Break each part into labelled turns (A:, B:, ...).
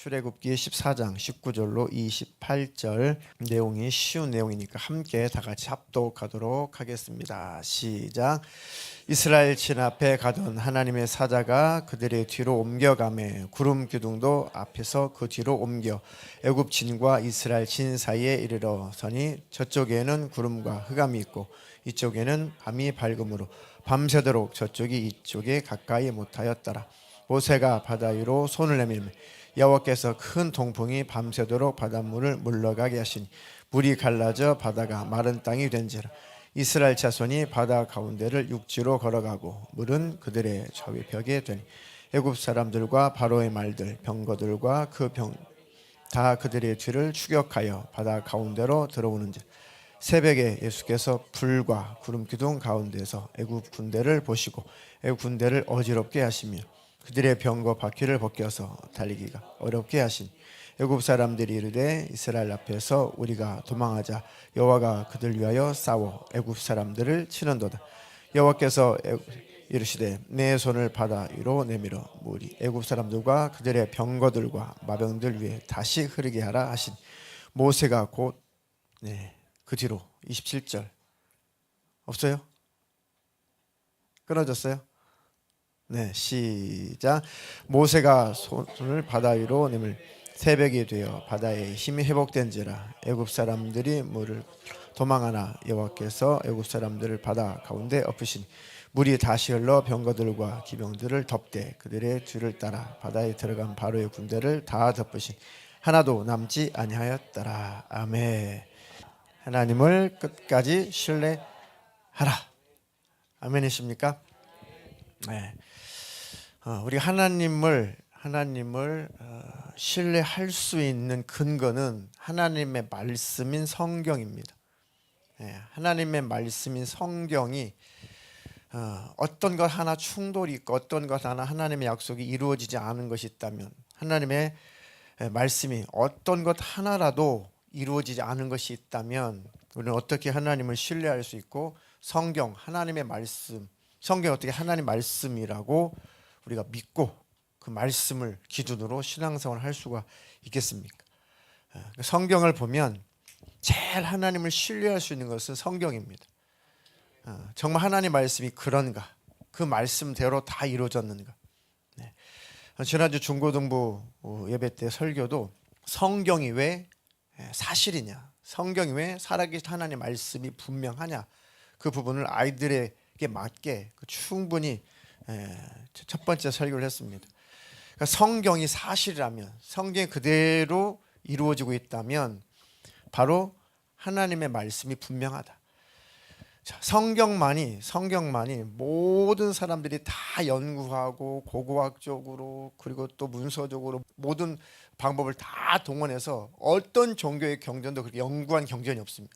A: 출애굽기 14장 19절로 28절 내용이 쉬운 내용이니까 함께 다 같이 합독하도록 하겠습니다. 시작. 이스라엘 진 앞에 가던 하나님의 사자가 그들의 뒤로 옮겨가매 구름 기둥도 앞에서 그 뒤로 옮겨 애굽 진과 이스라엘 진 사이에 이르러 서니 저쪽에는 구름과 흑암이 있고 이쪽에는 밤이 밝음으로 밤새도록 저쪽이 이쪽에 가까이 못하였더라. 모세가 바다 위로 손을 내밀매 여호와께서 큰 동풍이 밤새도록 바닷물을 물러가게 하시니 물이 갈라져 바다가 마른 땅이 된지라. 이스라엘 자손이 바다 가운데를 육지로 걸어가고 물은 그들의 저위벽에 되니 애굽 사람들과 바로의 말들 병거들과 그 병 다 그들의 뒤를 추격하여 바다 가운데로 들어오는지 새벽에 예수께서 불과 구름 기둥 가운데서 애굽 군대를 보시고 애굽 군대를 어지럽게 하시며 그들의 병거 바퀴를 벗겨서 달리기가 어렵게 하시니 애굽 사람들이 이르되 이스라엘 앞에서 우리가 도망하자 여호와가 그들 위하여 싸워 애굽 사람들을 치는도다. 여호와께서 이르시되 내 손을 바다 위로 내밀어 물이 애굽 사람들과 그들의 병거들과 마병들 위에 다시 흐르게 하라 하시니 모세가 곧 그 뒤로 27절 없어요? 끊어졌어요? 네, 시작. 모세가 손을 바다 위로 내밀 새벽이 되어 바다의 힘이 회복된지라. 애굽 사람들이 물을 도망하나 여호와께서 애굽 사람들을 바다 가운데 엎으시니 물이 다시 흘러 병거들과 기병들을 덮되 그들의 뒤를 따라 바다에 들어간 바로의 군대를 다 덮으시니 하나도 남지 아니하였더라. 아멘. 하나님을 끝까지 신뢰하라. 아멘이십니까? 네. 우리 하나님을 신뢰할 수 있는 근거는 하나님의 말씀인 성경입니다. 하나님의 말씀인 성경이 어떤 것 하나 충돌이 있고 어떤 것 하나 하나님의 약속이 이루어지지 않은 것이 있다면 하나님의 말씀이 어떤 것 하나라도 이루어지지 않은 것이 있다면 우리는 어떻게 하나님을 신뢰할 수 있고 성경 하나님의 말씀 성경 어떻게 하나님 말씀이라고 우리가 믿고 그 말씀을 기준으로 신앙생활을 할 수가 있겠습니까? 성경을 보면 제일 하나님을 신뢰할 수 있는 것은 성경입니다. 정말 하나님 말씀이 그런가? 그 말씀대로 다 이루어졌는가? 지난주 중고등부 예배 때 설교도 성경이 왜 사실이냐? 성경이 왜 살아계신 하나님 말씀이 분명하냐? 그 부분을 아이들에게 맞게 충분히 첫 번째 설교를 했습니다. 그러니까 성경이 사실이라면 성경이 그대로 이루어지고 있다면 바로 하나님의 말씀이 분명하다. 성경만이 모든 사람들이 다 연구하고 고고학적으로 그리고 또 문서적으로 모든 방법을 다 동원해서 어떤 종교의 경전도 그렇게 연구한 경전이 없습니다.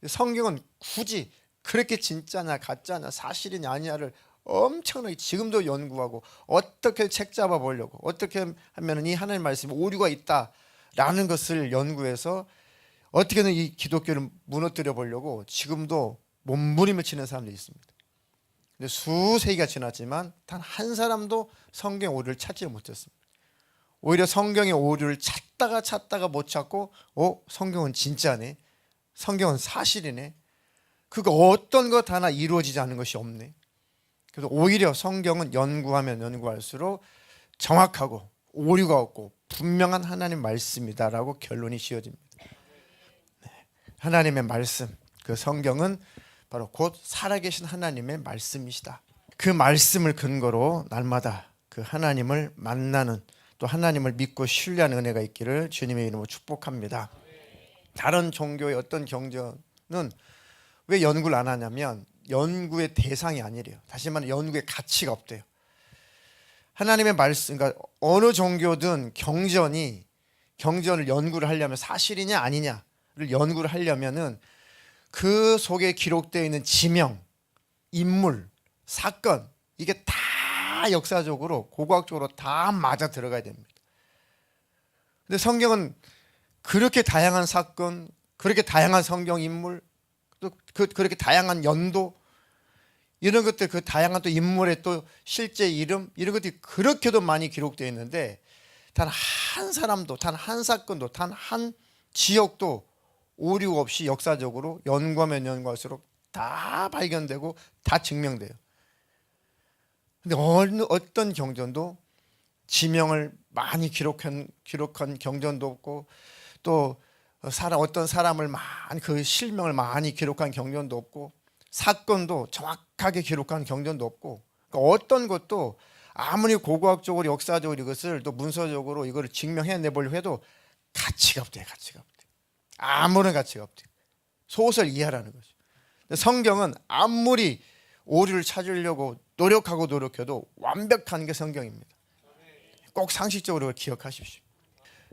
A: 성경은 굳이 그렇게 진짜냐 가짜냐 사실이냐 아니냐를 엄청나게 지금도 연구하고 어떻게 책 잡아 보려고 어떻게 하면 이 하나님 말씀에 오류가 있다라는 것을 연구해서 어떻게든 이 기독교를 무너뜨려 보려고 지금도 몸부림을 치는 사람들이 있습니다. 근데 수세기가 지났지만 단 한 사람도 성경 오류를 찾지 못했습니다. 오히려 성경의 오류를 찾다가 못 찾고 성경은 진짜네, 성경은 사실이네, 그거 어떤 것 하나 이루어지지 않는 것이 없네. 그래서 오히려 성경은 연구하면 연구할수록 정확하고 오류가 없고 분명한 하나님 말씀이다라고 결론이 지어집니다. 하나님의 말씀, 그 성경은 바로 곧 살아계신 하나님의 말씀이시다. 그 말씀을 근거로 날마다 그 하나님을 만나는 또 하나님을 믿고 신뢰하는 은혜가 있기를 주님의 이름으로 축복합니다. 다른 종교의 어떤 경전은 왜 연구를 안 하냐면 연구의 대상이 아니래요. 다시 말하면 연구의 가치가 없대요. 하나님의 말씀, 그러니까 어느 종교든 경전을 연구를 하려면 사실이냐 아니냐를 연구를 하려면은 그 속에 기록되어 있는 지명, 인물, 사건 이게 다 역사적으로 고고학적으로 다 맞아 들어가야 됩니다. 근데 성경은 그렇게 다양한 사건, 그렇게 다양한 성경 인물, 또 그렇게 다양한 연도 이런 것들 그 다양한 또 인물의 또 실제 이름 이런 것들이 그렇게도 많이 기록되어 있는데 단 한 사람도, 단 한 사건도, 단 한 지역도 오류 없이 역사적으로 연구하면 연구할수록 다 발견되고 다 증명돼요. 근데 어떤 경전도 지명을 많이 기록한 경전도 없고, 또 어떤 사람을 많이, 그 실명을 많이 기록한 경전도 없고, 사건도 정확하게 기록한 경전도 없고, 그러니까 어떤 것도 아무리 고고학적으로 역사적으로 이것을 또 문서적으로 이걸 증명해내보려고 해도 가치가 없대요. 가치가 없대요. 아무런 가치가 없대요. 소설 이하라는 거죠. 성경은 아무리 오류를 찾으려고 노력해도 완벽한 게 성경입니다. 꼭 상식적으로 기억하십시오.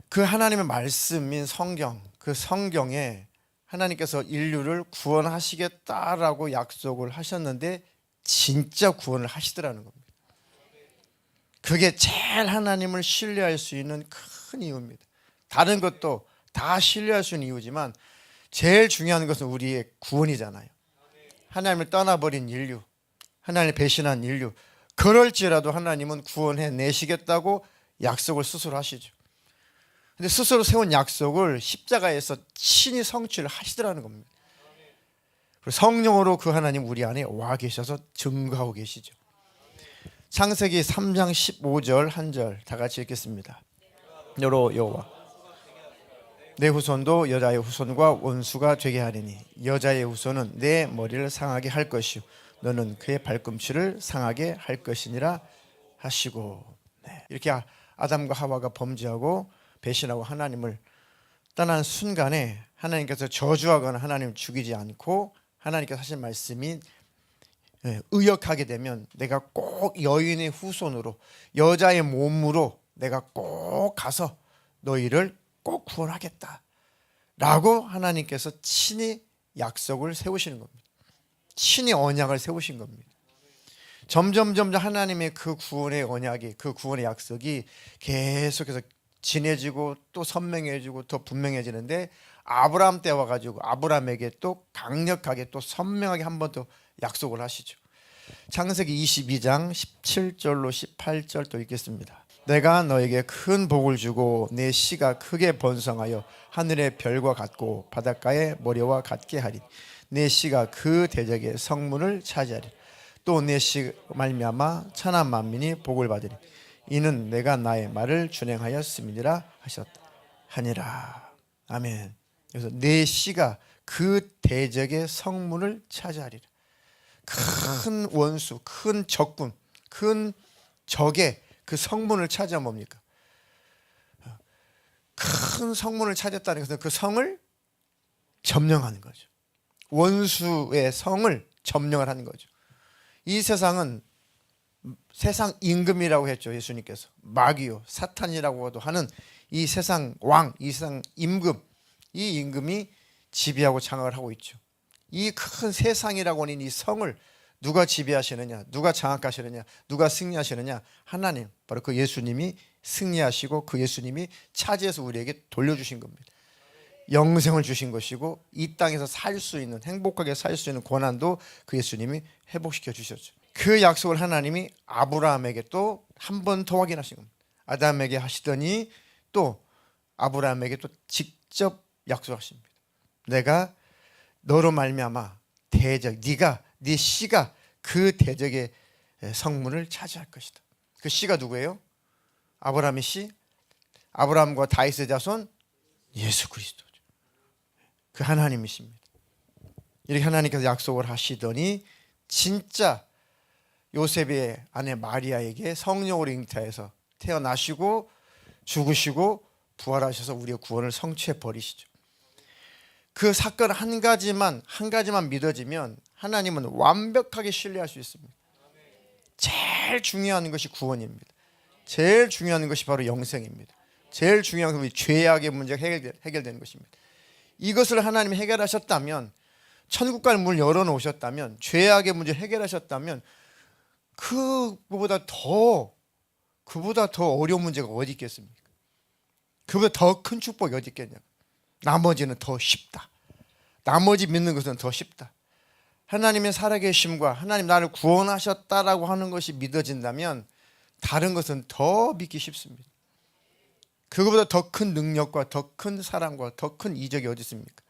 A: 그 하나님의 말씀인 성경, 그 성경에 하나님께서 인류를 구원하시겠다라고 약속을 하셨는데 진짜 구원을 하시더라는 겁니다. 그게 제일 하나님을 신뢰할 수 있는 큰 이유입니다. 다른 것도 다 신뢰할 수 있는 이유지만 제일 중요한 것은 우리의 구원이잖아요. 하나님을 떠나버린 인류, 하나님을 배신한 인류, 그럴지라도 하나님은 구원해 내시겠다고 약속을 스스로 하시죠. 근데 스스로 세운 약속을 십자가에서 친히 성취를 하시더라는 겁니다. 성령으로 그 하나님 우리 안에 와 계셔서 증거하고 계시죠. 창세기 3장 15절 한 절 다 같이 읽겠습니다. 너로 여호와 내 후손도 여자의 후손과 원수가 되게 하리니 여자의 후손은 내 머리를 상하게 할 것이요 너는 그의 발꿈치를 상하게 할 것이니라 하시고. 이렇게 아담과 하와가 범죄하고 배신하고 하나님을 떠난 순간에 하나님께서 저주하거나 하나님을 죽이지 않고 하나님께서 하신 말씀이 의역하게 되면 내가 꼭 여인의 후손으로 여자의 몸으로 내가 꼭 가서 너희를 꼭 구원하겠다 라고 하나님께서 친히 약속을 세우시는 겁니다. 친히 언약을 세우신 겁니다. 점점 하나님의 그 구원의 언약이, 그 구원의 약속이 계속해서 진해지고 또 선명해지고 더 분명해지는데, 아브라함 때 와가지고 아브라함에게 또 강력하게 또 선명하게 한 번 더 약속을 하시죠. 창세기 22장 17절로 18절 또 읽겠습니다. 내가 너에게 큰 복을 주고 내 씨가 크게 번성하여 하늘의 별과 같고 바닷가의 모래와 같게 하리. 내 씨가 그 대적의 성문을 차지하리. 또 내 씨 말미암아 천하 만민이 복을 받으리. 이는 내가 나의 말을 준행하였음이니라 하셨다 하니라. 아멘. 그래서 내 씨가 그 대적의 성문을 차지하리라. 큰 원수, 큰 적군, 큰 적의 그 성문을 차지하면 뭡니까? 큰 성문을 차지했다는 것은 그 성을 점령하는 거죠. 원수의 성을 점령을 하는 거죠. 이 세상은 세상 임금이라고 했죠. 예수님께서 마귀요 사탄이라고도 하는 이 세상 왕, 이 세상 임금, 이 임금이 지배하고 장악을 하고 있죠. 이 큰 세상이라고 하는 이 성을 누가 지배하시느냐, 누가 장악하시느냐, 누가 승리하시느냐? 하나님, 바로 그 예수님이 승리하시고 그 예수님이 차지해서 우리에게 돌려주신 겁니다. 영생을 주신 것이고 이 땅에서 살 수 있는, 행복하게 살 수 있는 권한도 그 예수님이 회복시켜 주셨죠. 그 약속을 하나님이 아브라함에게 또 한 번 더 확인하신 겁니다. 아담에게 하시더니 또 아브라함에게 또 직접 약속하십니다. 내가 너로 말미암아 대적, 네 씨가 그 대적의 성문을 차지할 것이다. 그 씨가 누구예요? 아브라함의 씨, 아브라함과 다윗의 자손 예수 그리스도죠. 그 하나님이십니다. 이렇게 하나님께서 약속을 하시더니 진짜 요셉의 아내 마리아에게 성령으로 잉태해서 태어나시고 죽으시고 부활하셔서 우리의 구원을 성취해 버리시죠. 그 사건 한 가지만 믿어지면 하나님은 완벽하게 신뢰할 수 있습니다. 제일 중요한 것이 구원입니다. 제일 중요한 것이 바로 영생입니다. 제일 중요한 것이 죄악의 문제가 해결되는 것입니다. 이것을 하나님이 해결하셨다면, 천국갈 문을 열어놓으셨다면, 죄악의 문제를 해결하셨다면 그보다 더 어려운 문제가 어디 있겠습니까? 그보다 더 큰 축복이 어디 있겠냐고. 나머지는 더 쉽다. 나머지 믿는 것은 더 쉽다. 하나님의 살아계심과 하나님 나를 구원하셨다라고 하는 것이 믿어진다면 다른 것은 더 믿기 쉽습니다. 그거보다 더 큰 능력과 더 큰 사랑과 더 큰 이적이 어디 있습니까?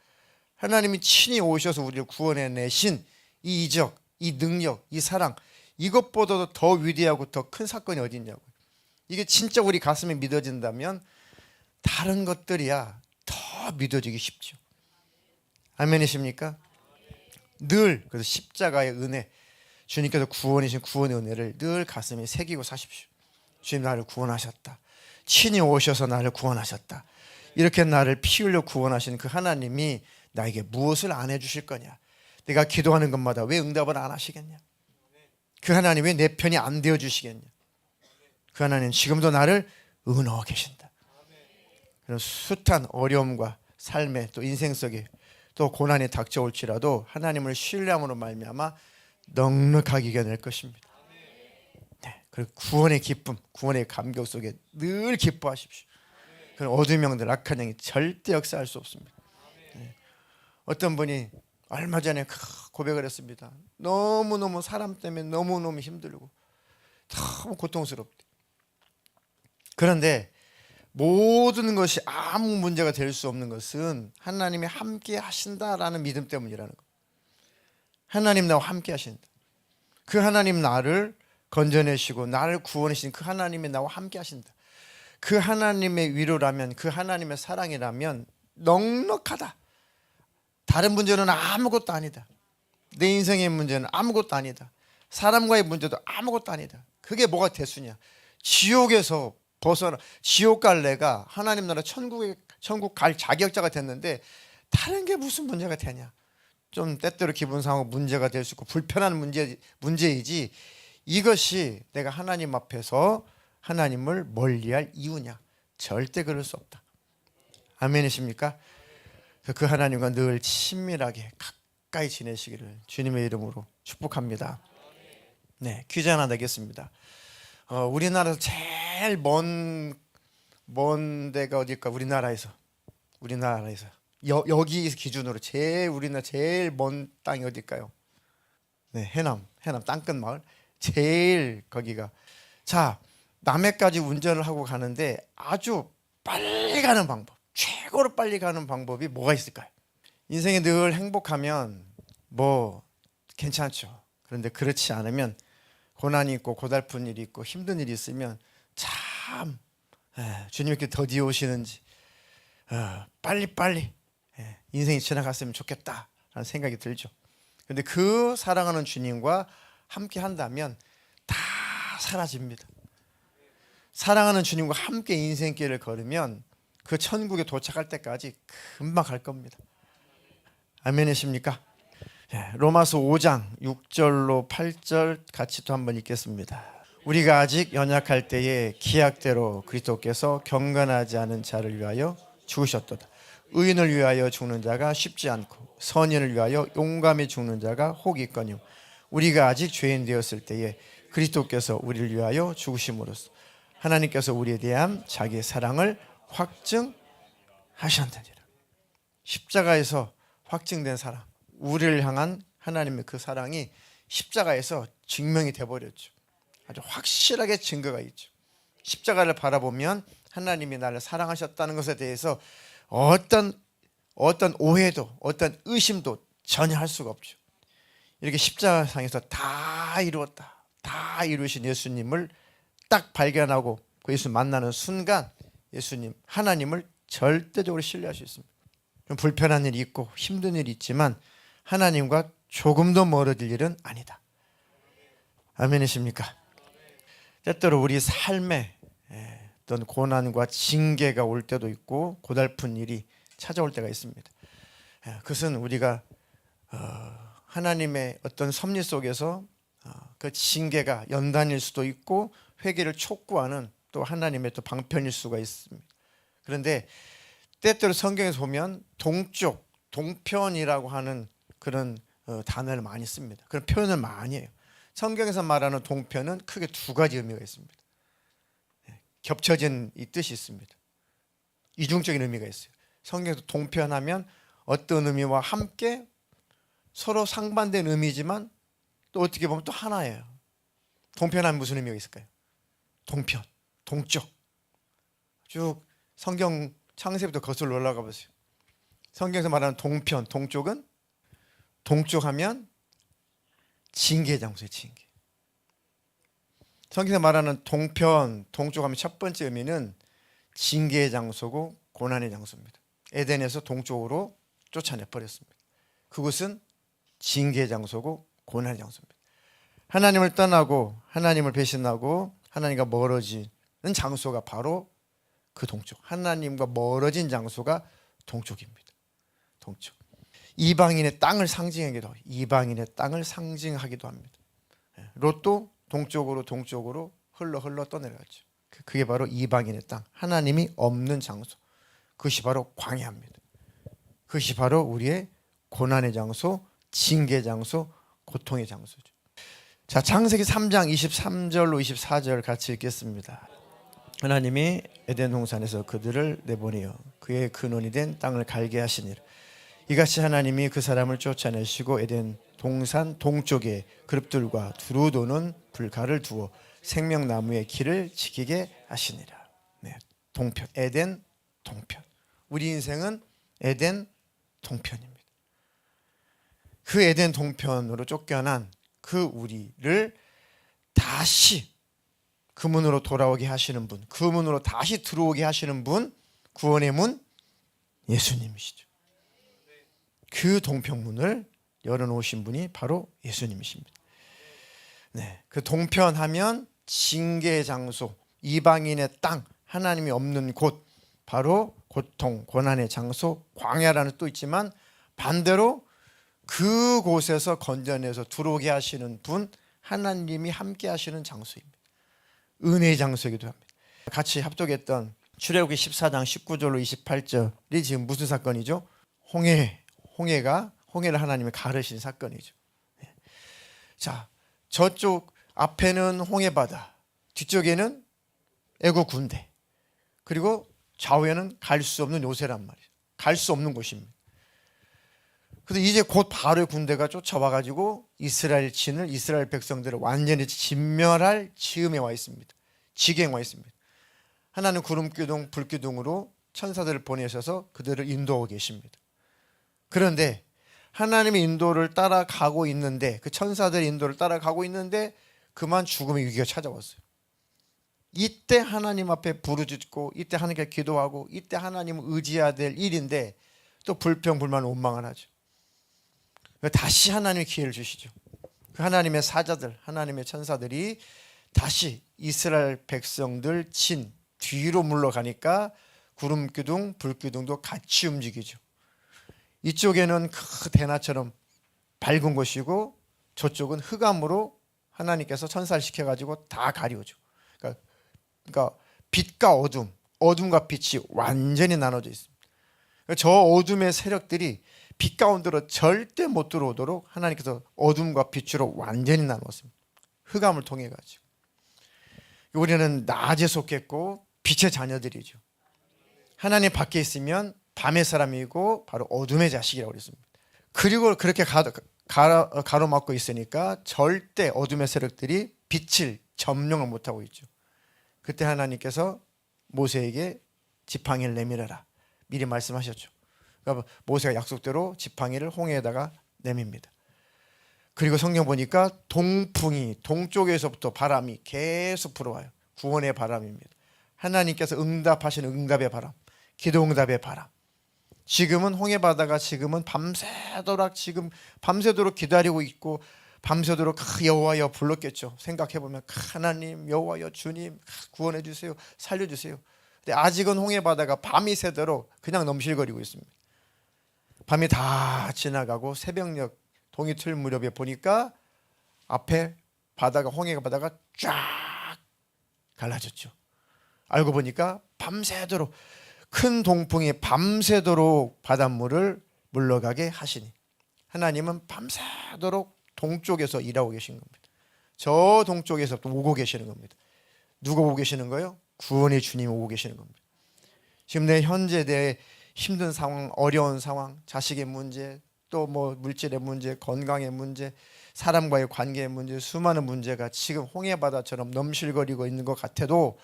A: 하나님이 친히 오셔서 우리를 구원해내신 이 이적, 이 능력, 이 사랑, 이것보다도 더 위대하고 더 큰 사건이 어디 있냐고요. 이게 진짜 우리 가슴에 믿어진다면 다른 것들이야 더 믿어지기 쉽죠. 아멘이십니까? 늘 그래서 십자가의 은혜, 주님께서 구원이신 구원의 은혜를 늘 가슴에 새기고 사십시오. 주님 나를 구원하셨다. 친히 오셔서 나를 구원하셨다. 이렇게 나를 피 흘려 구원하신 그 하나님이 나에게 무엇을 안 해주실 거냐. 내가 기도하는 것마다 왜 응답을 안 하시겠냐. 그 하나님 왜 내 편이 안 되어주시겠냐. 그 하나님 지금도 나를 은호하고 계신다. 그런 숱한 어려움과 삶의 또 인생 속에 또 고난이 닥쳐올지라도 하나님을 신뢰함으로 말미암아 넉넉하게 이겨낼 것입니다. 네, 그리고 구원의 기쁨, 구원의 감격 속에 늘 기뻐하십시오. 그런 어두운 영들, 악한 영이 절대 역사할 수 없습니다. 네. 어떤 분이 얼마 전에 고백을 했습니다. 너무너무 사람 때문에 너무너무 힘들고 너무 고통스럽대. 그런데 모든 것이 아무 문제가 될 수 없는 것은 하나님이 함께 하신다라는 믿음 때문이라는 것. 하나님 나와 함께 하신다. 그 하나님 나를 건져내시고 나를 구원하신 그 하나님이 나와 함께 하신다. 그 하나님의 위로라면, 그 하나님의 사랑이라면 넉넉하다. 다른 문제는 아무것도 아니다. 내 인생의 문제는 아무것도 아니다. 사람과의 문제도 아무것도 아니다. 그게 뭐가 대수냐. 지옥에서 벗어나, 지옥 갈 내가 하나님 나라 천국 갈 자격자가 됐는데 다른 게 무슨 문제가 되냐. 좀 때때로 기분 상하고 문제가 될 수 있고 불편한 문제이지, 이것이 내가 하나님 앞에서 하나님을 멀리할 이유냐. 절대 그럴 수 없다. 아멘이십니까? 그 하나님과 늘 친밀하게 가까이 지내시기를 주님의 이름으로 축복합니다. 네, 퀴즈 하나 내겠습니다. 우리나라에서 제일 먼 데가 어딜까? 우리나라에서 여기 기준으로 우리나라 제일 먼 땅이 어딜까요? 네, 해남 땅끝 마을. 제일 거기가. 자, 남해까지 운전을 하고 가는데 아주 빨리 가는 방법, 최고로 빨리 가는 방법이 뭐가 있을까요? 인생에 늘 행복하면 뭐 괜찮죠. 그런데 그렇지 않으면 고난이 있고 고달픈 일이 있고 힘든 일이 있으면 참 주님께 더디어 오시는지 빨리 인생이 지나갔으면 좋겠다라는 생각이 들죠. 그런데 그 사랑하는 주님과 함께 한다면 다 사라집니다. 사랑하는 주님과 함께 인생길을 걸으면 그 천국에 도착할 때까지 금방 갈 겁니다. 아멘이십니까? 로마서 5장 6절로 8절 같이 또 한번 읽겠습니다. 우리가 아직 연약할 때에 기약대로 그리스도께서 경건하지 않은 자를 위하여 죽으셨도다. 의인을 위하여 죽는 자가 쉽지 않고 선인을 위하여 용감히 죽는 자가 혹 있거니와 우리가 아직 죄인 되었을 때에 그리스도께서 우리를 위하여 죽으심으로써 하나님께서 우리에 대한 자기의 사랑을 확증하셨느니라. 십자가에서 확증된 사랑, 우리를 향한 하나님의 그 사랑이 십자가에서 증명이 돼버렸죠. 아주 확실하게 증거가 있죠. 십자가를 바라보면 하나님이 나를 사랑하셨다는 것에 대해서 어떤 오해도 어떤 의심도 전혀 할 수가 없죠. 이렇게 십자가상에서 다 이루었다, 다 이루신 예수님을 딱 발견하고 그 예수 만나는 순간 예수님, 하나님을 절대적으로 신뢰할 수 있습니다. 좀 불편한 일이 있고 힘든 일이 있지만 하나님과 조금도 멀어질 일은 아니다. 아멘이십니까? 때때로 우리 삶에 어떤 고난과 징계가 올 때도 있고 고달픈 일이 찾아올 때가 있습니다. 그것은 우리가 하나님의 어떤 섭리 속에서 그 징계가 연단일 수도 있고 회개를 촉구하는 또 하나님의 또 방편일 수가 있습니다. 그런데 때때로 성경에서 보면 동편이라고 하는 그런 단어를 많이 씁니다. 그런 표현을 많이 해요. 성경에서 말하는 동편은 크게 두 가지 의미가 있습니다. 겹쳐진 이 뜻이 있습니다. 이중적인 의미가 있어요. 성경에서 동편하면 어떤 의미와 함께 서로 상반된 의미지만 또 어떻게 보면 또 하나예요. 동편하면 무슨 의미가 있을까요? 동편, 동쪽. 쭉 성경 창세부터 거슬러 올라가 보세요. 성경에서 말하는 동편, 동쪽은 동쪽하면 징계 장소의 징계. 성경에서 말하는 동편, 동쪽하면 첫 번째 의미는 징계의 장소고 고난의 장소입니다. 에덴에서 동쪽으로 쫓아내 버렸습니다. 그곳은 징계의 장소고 고난의 장소입니다. 하나님을 떠나고 하나님을 배신하고 하나님과 멀어지는 장소가 바로 그 동쪽. 하나님과 멀어진 장소가 동쪽입니다. 동쪽. 이방인의 땅을 상징하기도 하고 이방인의 땅을 상징하기도 합니다. 롯도 동쪽으로 흘러 떠내려갔죠. 그게 바로 이방인의 땅, 하나님이 없는 장소. 그것이 바로 광야입니다. 그것이 바로 우리의 고난의 장소, 징계 장소, 고통의 장소죠. 자, 창세기 3장 23절로 24절 같이 읽겠습니다. 하나님이 에덴 동산에서 그들을 내보내어 그의 근원이 된 땅을 갈게 하시니라. 이같이 하나님이 그 사람을 쫓아내시고 에덴 동산 동쪽에 그룹들과 두루 도는 불가를 두어 생명나무의 길을 지키게 하시니라. 네, 동편, 에덴 동편. 우리 인생은 에덴 동편입니다. 그 에덴 동편으로 쫓겨난 그 우리를 다시 그 문으로 돌아오게 하시는 분, 그 문으로 다시 들어오게 하시는 분, 구원의 문 예수님이시죠. 그 동편문을 열어놓으신 분이 바로 예수님이십니다. 네, 그 동편하면 징계의 장소, 이방인의 땅, 하나님이 없는 곳, 바로 고통, 고난의 장소, 광야라는 뜻도 있지만 반대로 그곳에서 건져내서 들어오게 하시는 분, 하나님이 함께 하시는 장소입니다. 은혜의 장소이기도 합니다. 같이 합독했던 출애굽기 14장 19절로 28절이 지금 무슨 사건이죠? 홍해를 하나님이 가르신 사건이죠. 자, 저쪽 앞에는 홍해바다, 뒤쪽에는 애국 군대, 그리고 좌우에는 갈 수 없는 요새란 말이에요. 갈 수 없는 곳입니다. 그래서 이제 곧 바로의 군대가 쫓아와가지고 이스라엘 백성들을 완전히 진멸할 즈음에 와 있습니다. 지경에 와 있습니다. 하나는 구름기둥, 불기둥으로 천사들을 보내셔서 그들을 인도하고 계십니다. 그런데 하나님의 인도를 따라가고 있는데, 그 천사들의 인도를 따라가고 있는데 그만 죽음의 위기가 찾아왔어요. 이때 하나님 앞에 부르짖고, 이때 하나님께 기도하고, 이때 하나님을 의지해야 될 일인데 또 불평불만 원망을 하죠. 다시 하나님의 기회를 주시죠. 그 하나님의 사자들, 하나님의 천사들이 다시 이스라엘 백성들 진 뒤로 물러가니까 구름기둥, 불기둥도 같이 움직이죠. 이쪽에는 그 대나처럼 밝은 곳이고 저쪽은 흑암으로 하나님께서 천사를 시켜가지고 다 가리우죠. 그러니까 빛과 어둠, 어둠과 빛이 완전히 나눠져 있습니다. 저 어둠의 세력들이 빛 가운데로 절대 못 들어오도록 하나님께서 어둠과 빛으로 완전히 나누었습니다. 흑암을 통해 가지고. 우리는 낮에 속했고 빛의 자녀들이죠. 하나님 밖에 있으면 밤의 사람이고 바로 어둠의 자식이라고 그랬습니다. 그리고 그렇게 가로막고 있으니까 절대 어둠의 세력들이 빛을 점령을 못하고 있죠. 그때 하나님께서 모세에게 지팡이를 내밀어라 미리 말씀하셨죠. 그러니까 모세가 약속대로 지팡이를 홍해에다가 내밉니다. 그리고 성경 보니까 동풍이 동쪽에서부터 바람이 계속 불어와요. 구원의 바람입니다. 하나님께서 응답하시는 응답의 바람, 기도 응답의 바람. 지금은 홍해바다가 지금은 밤새도록 기다리고 있고 밤새도록 여호와여 불렀겠죠. 생각해보면 하나님, 여호와여, 주님 구원해 주세요, 살려주세요. 근데 아직은 홍해바다가 밤이 새도록 그냥 넘실거리고 있습니다. 밤이 다 지나가고 새벽녘 동이틀 무렵에 보니까 앞에 바다가, 홍해 바다가 쫙 갈라졌죠. 알고 보니까 밤새도록 큰 동풍이 밤새도록 바닷물을 물러가게 하시니 하나님은 밤새도록 동쪽에서 일하고 계신 겁니다. 저 동쪽에서 또 오고 계시는 겁니다. 누가 오고 계시는 거예요? 구원의 주님이 오고 계시는 겁니다. 지금 내 현재 내 힘든 상황, 어려운 상황, 자식의 문제, 또 물질의 문제, 건강의 문제, 사람과의 관계의 문제, 수많은 문제가 지금 홍해바다처럼 넘실거리고 있는 것 같아도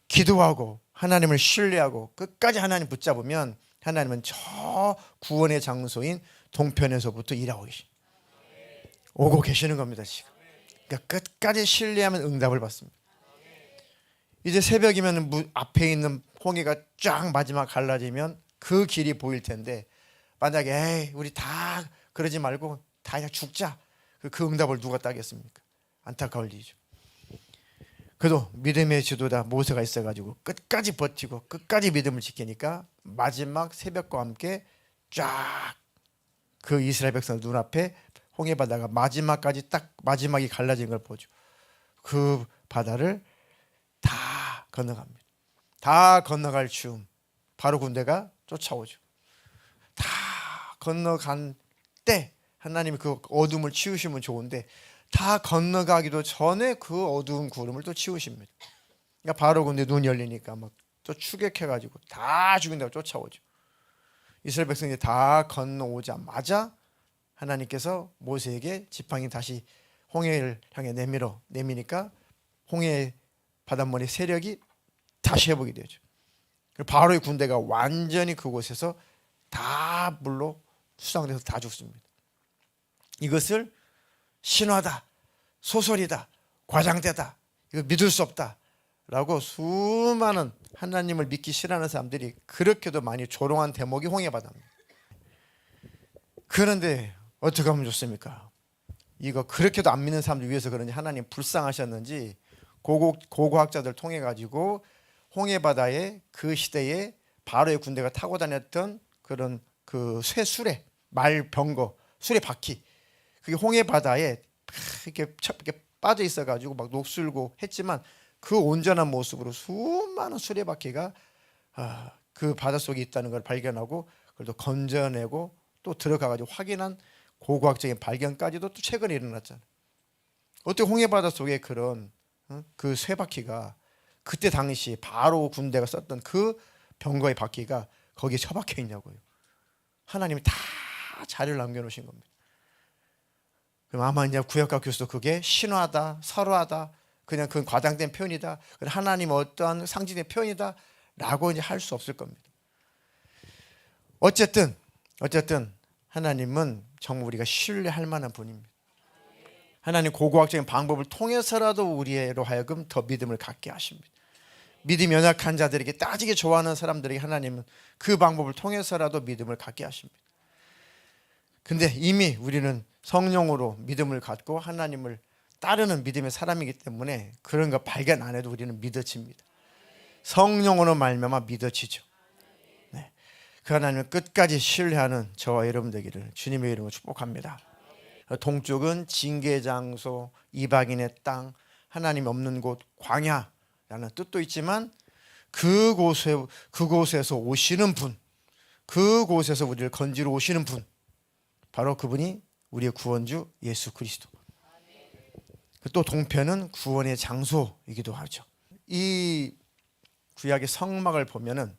A: 기도하고 하나님을 신뢰하고 끝까지 하나님 붙잡으면 하나님은 저 구원의 장소인 동편에서부터 일하고 오고 계시는 겁니다. 지금. 그러니까 끝까지 신뢰하면 응답을 받습니다. 이제 새벽이면 앞에 있는 홍해가 쫙 마지막 갈라지면 그 길이 보일 텐데, 만약에 에이 우리 다 그러지 말고 다 그냥 죽자, 그 응답을 누가 따겠습니까? 안타까울 일이죠. 그래도 믿음의 지도자 모세가 있어가지고 끝까지 버티고 끝까지 믿음을 지키니까 마지막 새벽과 함께 쫙 그 이스라엘 백성 눈앞에 홍해 바다가 마지막까지 딱 마지막이 갈라진 걸 보죠. 그 바다를 다 건너갑니다. 다 건너갈 즈음 바로 군대가 쫓아오죠. 다 건너간 때 하나님이 그 어둠을 치우시면 좋은데, 다 건너가기도 전에 그 어두운 구름을 또 치우십니다. 그러니까 바로 군대 눈 열리니까 막 또 추격해가지고 다 죽인다고 쫓아오죠. 이스라엘 백성이 다 건너오자마자 하나님께서 모세에게 지팡이 다시 홍해를 향해 내미니까 홍해 바닷물의 세력이 다시 회복이 되죠. 바로 이 군대가 완전히 그곳에서 다 물로 수상돼서 다 죽습니다. 이것을 신화다, 소설이다, 과장되다, 이거 믿을 수 없다 라고 수많은 하나님을 믿기 싫어하는 사람들이 그렇게도 많이 조롱한 대목이 홍해바다입니다. 그런데 어떻게 하면 좋습니까? 이거 그렇게도 안 믿는 사람들 위해서 그런지 하나님 불쌍하셨는지 고고학자들 통해 가지고 홍해바다에 그 시대에 바로의 군대가 타고 다녔던 그런 그 쇠수레, 말병거, 수레 바퀴, 그게 홍해바다에 이렇게 빠져 있어 가지고 막 녹슬고 했지만 그 온전한 모습으로 수많은 수레바퀴가 그 바닷속에 있다는 걸 발견하고 그걸 또 건져내고 또 들어가가지고 확인한 고고학적인 발견까지도 또 최근에 일어났잖아요. 어떻게 홍해바다 속에 그런 그 쇠바퀴가 그때 당시 바로 군대가 썼던 그 병거의 바퀴가 거기에 처박혀 있냐고요. 하나님이 다 자료를 남겨놓으신 겁니다. 그럼 아마 이제 구약과 교수도 그게 신화다, 설화다, 그냥 그건 과장된 표현이다, 하나님 어떠한 상징의 표현이다 라고 이제 할 수 없을 겁니다. 어쨌든 하나님은 정말 우리가 신뢰할 만한 분입니다. 하나님 고고학적인 방법을 통해서라도 우리로 하여금 더 믿음을 갖게 하십니다. 믿음이 연약한 자들에게, 따지게 좋아하는 사람들에게 하나님은 그 방법을 통해서라도 믿음을 갖게 하십니다. 근데 이미 우리는 성령으로 믿음을 갖고 하나님을 따르는 믿음의 사람이기 때문에 그런 거 발견 안 해도 우리는 믿어집니다. 성령으로 말미암아 믿어지죠. 네. 그 하나님을 끝까지 신뢰하는 저와 여러분 되기를 주님의 이름으로 축복합니다. 동쪽은 징계 장소, 이방인의 땅, 하나님 없는 곳, 광야라는 뜻도 있지만 그곳에서 오시는 분, 그곳에서 우리를 건지러 오시는 분, 바로 그분이 우리의 구원주 예수 그리스도. 또 동편은 구원의 장소이기도 하죠. 이 구약의 성막을 보면은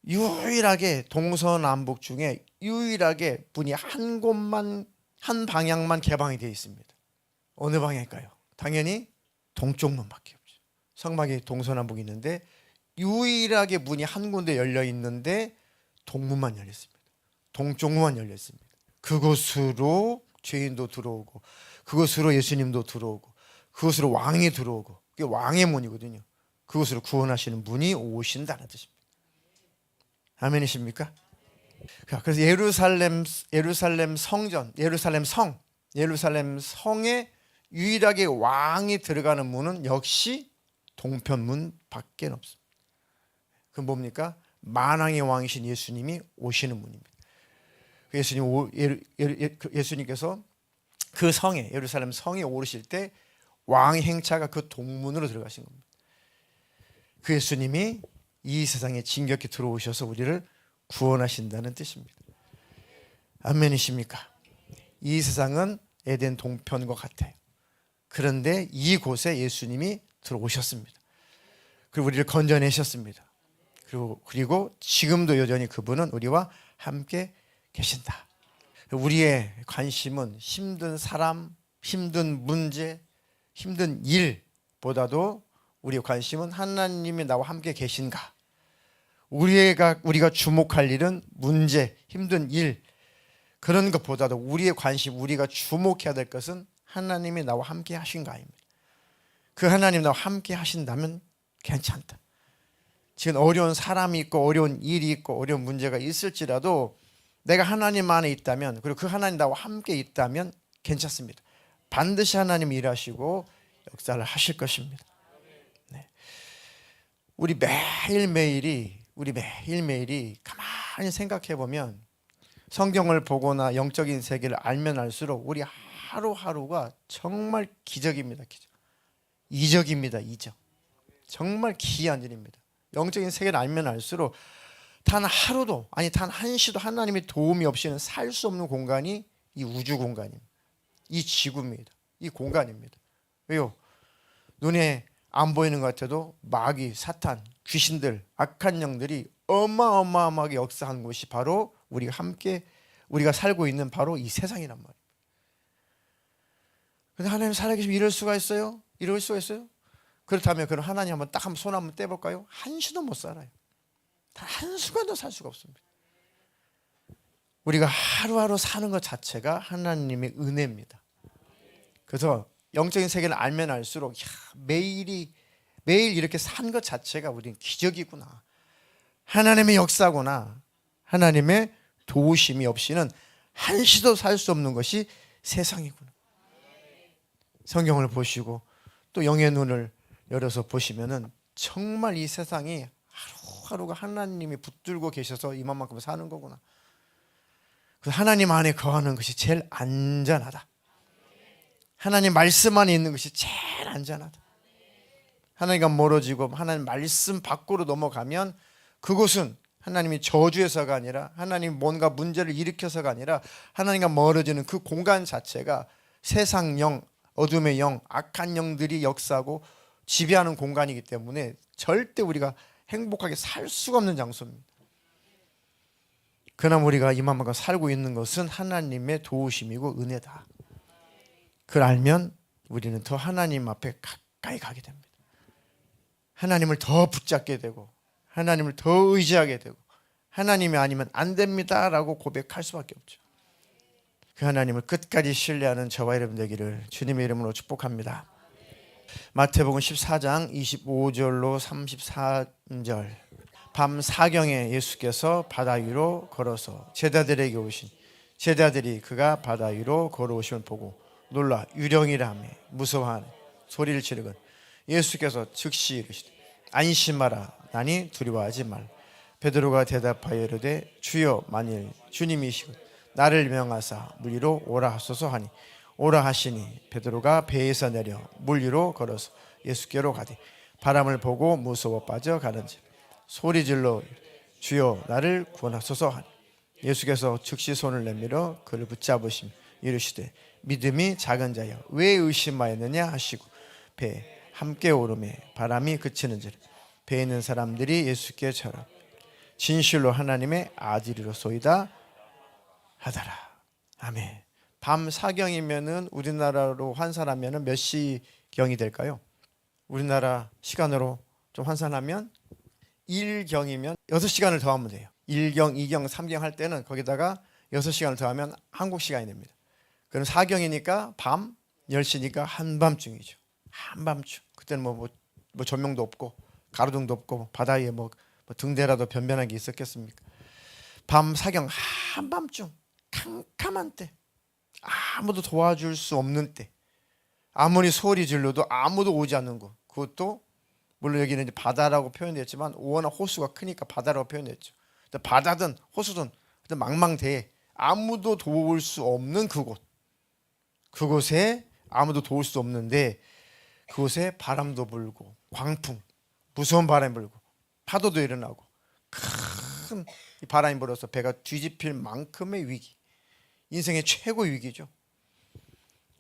A: 유일하게 동서남북 중에 유일하게 문이 한 곳만, 한 방향만 개방이 되어 있습니다. 어느 방향일까요? 당연히 동쪽 문밖에 없죠. 성막이 동서남북 있는데 유일하게 문이 한 군데 열려 있는데 동문만 열려 있습니다. 동쪽 문만 열려 있습니다. 그곳으로 죄인도 들어오고, 그곳으로 예수님도 들어오고, 그곳으로 왕이 들어오고, 그게 왕의 문이거든요. 그곳으로 구원하시는 분이 오신다는 뜻입니다. 아멘이십니까? 그래서 예루살렘 성전, 예루살렘 성에 유일하게 왕이 들어가는 문은 역시 동편문 밖에 없습니다. 그건 뭡니까? 만왕의 왕이신 예수님이 오시는 문입니다. 예수님께서 그 성에, 예루살렘 성에 오르실 때 왕의 행차가 그 동문으로 들어가신 겁니다. 그 예수님이 이 세상에 진격히 들어오셔서 우리를 구원하신다는 뜻입니다. 아멘이십니까? 이 세상은 에덴 동편과 같아요. 그런데 이곳에 예수님이 들어오셨습니다. 그리고 우리를 건져내셨습니다. 그리고 지금도 여전히 그분은 우리와 함께 계신다. 우리의 관심은 힘든 사람, 힘든 문제, 힘든 일보다도 우리의 관심은 하나님이 나와 함께 계신가. 우리가 주목할 일은 문제, 힘든 일, 그런 것보다도 우리의 관심, 우리가 주목해야 될 것은 하나님이 나와 함께 하신가입니다. 그 하나님 나와 함께 하신다면 괜찮다. 지금 어려운 사람이 있고 어려운 일이 있고 어려운 문제가 있을지라도 내가 하나님 안에 있다면, 그리고 그 하나님 나와 함께 있다면 괜찮습니다. 반드시 하나님이 일하시고 역사를 하실 것입니다. 네. 우리 매일매일이 가만히 생각해 보면, 성경을 보거나 영적인 세계를 알면 알수록 우리 하루하루가 정말 기적입니다. 기적. 이적입니다. 이적. 정말 기이한 일입니다. 영적인 세계를 알면 알수록 단 하루도, 아니 단 한시도 하나님의 도움이 없이는 살 수 없는 공간이 이 우주 공간입니다. 이 지구입니다. 이 공간입니다. 왜요? 눈에 안 보이는 것 같아도 마귀, 사탄, 귀신들, 악한 영들이 어마어마하게 역사한 곳이 바로 우리가 살고 있는 바로 이 세상이란 말이에요. 근데 하나님 살아계시면 이럴 수가 있어요? 이럴 수가 있어요? 그렇다면 그럼 하나님 한번 딱 손 한번 떼볼까요? 한시도 못 살아요. 단 한순간도 살 수가 없습니다. 우리가 하루하루 사는 것 자체가 하나님의 은혜입니다. 그래서 영적인 세계를 알면 알수록 매일 이렇게 산 것 자체가 우리는 기적이구나, 하나님의 역사구나, 하나님의 도우심이 없이는 한시도 살 수 없는 것이 세상이구나. 성경을 보시고 또 영의 눈을 열어서 보시면은 정말 이 세상이 하루하루가 하나님이 붙들고 계셔서 이만큼 사는 거구나. 하나님 안에 거하는 것이 제일 안전하다. 하나님 말씀 안에 있는 것이 제일 안전하다. 하나님과 멀어지고 하나님 말씀 밖으로 넘어가면 그곳은 하나님이 저주해서가 아니라, 하나님 뭔가 문제를 일으켜서가 아니라, 하나님과 멀어지는 그 공간 자체가 세상 영, 어둠의 영, 악한 영들이 역사하고 지배하는 공간이기 때문에 절대 우리가 행복하게 살 수가 없는 장소입니다. 그러나 우리가 이만큼 살고 있는 것은 하나님의 도우심이고 은혜다. 그걸 알면 우리는 더 하나님 앞에 가까이 가게 됩니다. 하나님을 더 붙잡게 되고 하나님을 더 의지하게 되고, 하나님이 아니면 안 됩니다 라고 고백할 수밖에 없죠. 그 하나님을 끝까지 신뢰하는 저와 여러분 되기를 주님의 이름으로 축복합니다. 마태복음 14장 25절로 34절. 밤 사경에 예수께서 바다 위로 걸어서 제자들에게 오신, 제자들이 그가 바다 위로 걸어오심을 보고 놀라 유령이라 하며 무서워하는 소리를 지르건 예수께서 즉시 이르시되 안심하라, 나니 두려워하지 말라. 베드로가 대답하여 이르되 주여, 만일 주님이시고 나를 명하사 물 위로 오라 하소서 하니 오라 하시니 베드로가 배에서 내려 물 위로 걸어서 예수께로 가되 바람을 보고 무서워 빠져가는지 소리질러 주여 나를 구원하소서 하니 예수께서 즉시 손을 내밀어 그를 붙잡으시며 이르시되 믿음이 작은 자여 왜 의심하였느냐 하시고 배에 함께 오르매 바람이 그치는지라. 배에 있는 사람들이 예수께 절하 진실로 하나님의 아들이로소이다 하더라. 아멘. 밤 사경이면은 우리나라로 환산하면은 몇 시경이 될까요? 우리나라 시간으로 좀 환산하면 1경이면 6시간을 더하면 돼요. 1경, 2경, 3경 할 때는 거기다가 6시간을 더하면 한국 시간이 됩니다. 그럼 4경이니까 밤, 10시니까 한밤중이죠. 한밤중. 그때는 뭐 조명도 없고 가로등도 없고 바다 위에 뭐 등대라도 변변한 게 있었겠습니까? 밤 사경, 한밤중, 캄캄한 때, 아무도 도와줄 수 없는 때, 아무리 소리 질러도 아무도 오지 않는 곳. 그것도 물론 여기는 이제 바다라고 표현됐지만 워낙 호수가 크니까 바다라고 표현했죠. 바다든 호수든 망망대해 아무도 도울 수 없는 그곳. 그곳에 아무도 도울 수 없는데 그곳에 바람도 불고 광풍, 무서운 바람이 불고 파도도 일어나고 큰 바람이 불어서 배가 뒤집힐 만큼의 위기, 인생의 최고의 위기죠.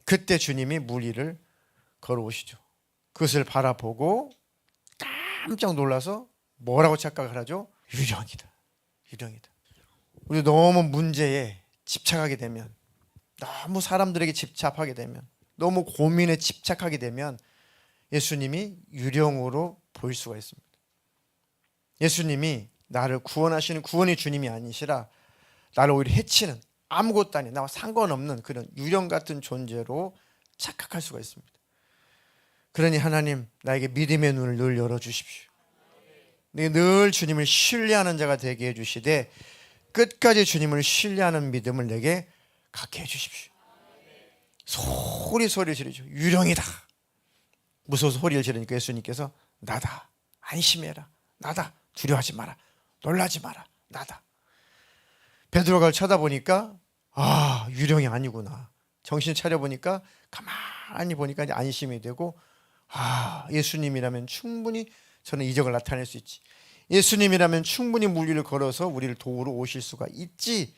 A: 그때 주님이 물 위를 걸어오시죠. 그것을 바라보고 깜짝 놀라서 뭐라고 착각을 하죠? 유령이다. 유령이다. 우리 너무 문제에 집착하게 되면, 너무 사람들에게 집착하게 되면, 너무 고민에 집착하게 되면 예수님이 유령으로 보일 수가 있습니다. 예수님이 나를 구원하시는 구원의 주님이 아니시라 나를 오히려 해치는, 아무것도 아닌, 나와 상관없는 그런 유령 같은 존재로 착각할 수가 있습니다. 그러니 하나님, 나에게 믿음의 눈을 늘 열어주십시오. 내가 늘 주님을 신뢰하는 자가 되게 해주시되 끝까지 주님을 신뢰하는 믿음을 내게 갖게 해주십시오. 소리 지르죠. 유령이다. 무서워서 소리를 지르니까 예수님께서 나다. 안심해라. 나다. 두려워하지 마라. 놀라지 마라. 나다. 베드로가 쳐다보니까 유령이 아니구나. 정신 차려보니까 가만히 보니까 이제 안심이 되고 예수님이라면 충분히 저는 이적을 나타낼 수 있지. 예수님이라면 충분히 물리를 걸어서 우리를 도우러 오실 수가 있지.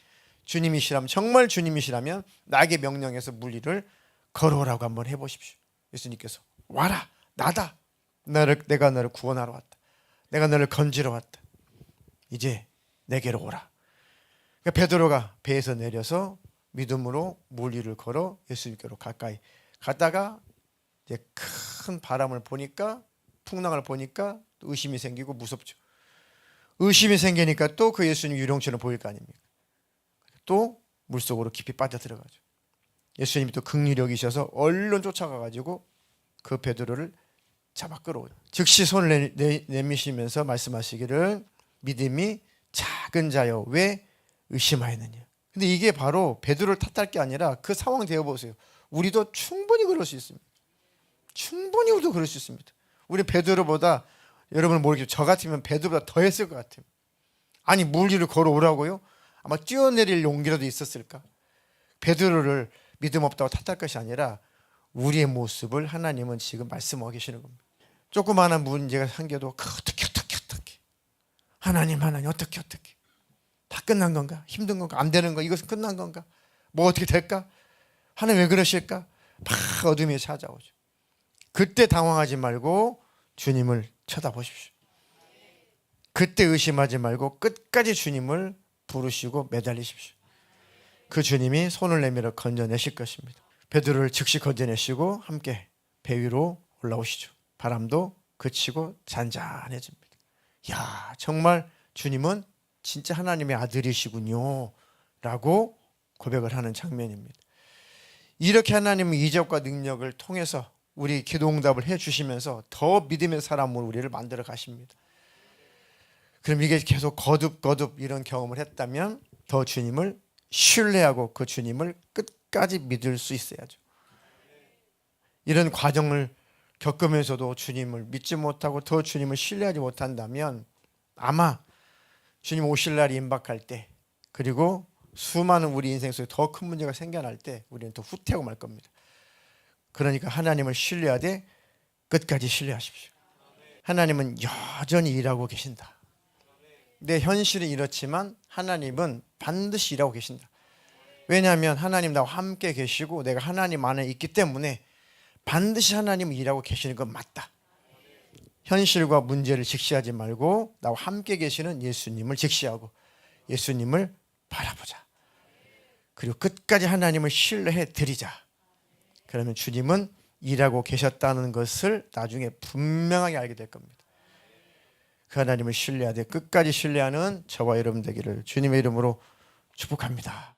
A: 주님이시라면, 정말 주님이시라면 나에게 명령해서 물리를 걸어오라고 한번 해보십시오. 예수님께서 와라. 나다. 내가 너를 구원하러 왔다. 내가 너를 건지러 왔다. 이제 내게로 오라. 그러니까 베드로가 배에서 내려서 믿음으로 물리를 걸어 예수님께로 가까이 갔다가 이제 큰 바람을 보니까, 풍랑을 보니까 의심이 생기고 무섭죠. 의심이 생기니까 또 그 예수님 유령처럼 보일 거 아닙니까? 또 물속으로 깊이 빠져들어가죠. 예수님이 또 긍휼력이셔서 얼른 쫓아가가지고 그 베드로를 잡아 끌어오죠. 즉시 손을 내미시면서 말씀하시기를 믿음이 작은 자여 왜 의심하였느냐. 근데 이게 바로 베드로를 탓할 게 아니라 그 상황 되어보세요. 우리도 충분히 그럴 수 있습니다. 충분히 우리도 그럴 수 있습니다. 우리 베드로보다, 여러분은 모르겠지만 저 같으면 베드로보다 더 했을 것 같아요. 아니 물리를 걸어오라고요? 아마 뛰어내릴 용기라도 있었을까? 베드로를 믿음 없다고 탓할 것이 아니라 우리의 모습을 하나님은 지금 말씀하고 계시는 겁니다. 조그마한 문제가 생겨도 어떻게 하나님 어떻게 다 끝난 건가? 힘든 건가? 안 되는 건가? 이것은 끝난 건가? 뭐 어떻게 될까? 하나님 왜 그러실까? 막 어둠이 찾아오죠. 그때 당황하지 말고 주님을 쳐다보십시오. 그때 의심하지 말고 끝까지 주님을 부르시고 매달리십시오. 그 주님이 손을 내밀어 건져내실 것입니다. 베드로를 즉시 건져내시고 함께 배 위로 올라오시죠. 바람도 그치고 잔잔해집니다. 야, 정말 주님은 진짜 하나님의 아들이시군요 라고 고백을 하는 장면입니다. 이렇게 하나님은 이적과 능력을 통해서 우리 기도 응답을 해주시면서 더 믿음의 사람으로 우리를 만들어 가십니다. 그럼 이게 계속 거듭 이런 경험을 했다면 더 주님을 신뢰하고 그 주님을 끝까지 믿을 수 있어야죠. 이런 과정을 겪으면서도 주님을 믿지 못하고 더 주님을 신뢰하지 못한다면 아마 주님 오실 날이 임박할 때, 그리고 수많은 우리 인생 속에 더 큰 문제가 생겨날 때 우리는 더 후퇴하고 말 겁니다. 그러니까 하나님을 신뢰하되 끝까지 신뢰하십시오. 하나님은 여전히 일하고 계신다. 내 현실은 이렇지만 하나님은 반드시 일하고 계신다. 왜냐하면 하나님 나와 함께 계시고 내가 하나님 안에 있기 때문에 반드시 하나님은 일하고 계시는 건 맞다. 현실과 문제를 직시하지 말고 나와 함께 계시는 예수님을 직시하고 예수님을 바라보자. 그리고 끝까지 하나님을 신뢰해 드리자. 그러면 주님은 일하고 계셨다는 것을 나중에 분명하게 알게 될 겁니다. 그 하나님을 신뢰하되 끝까지 신뢰하는 저와 여러분 되기를 주님의 이름으로 축복합니다.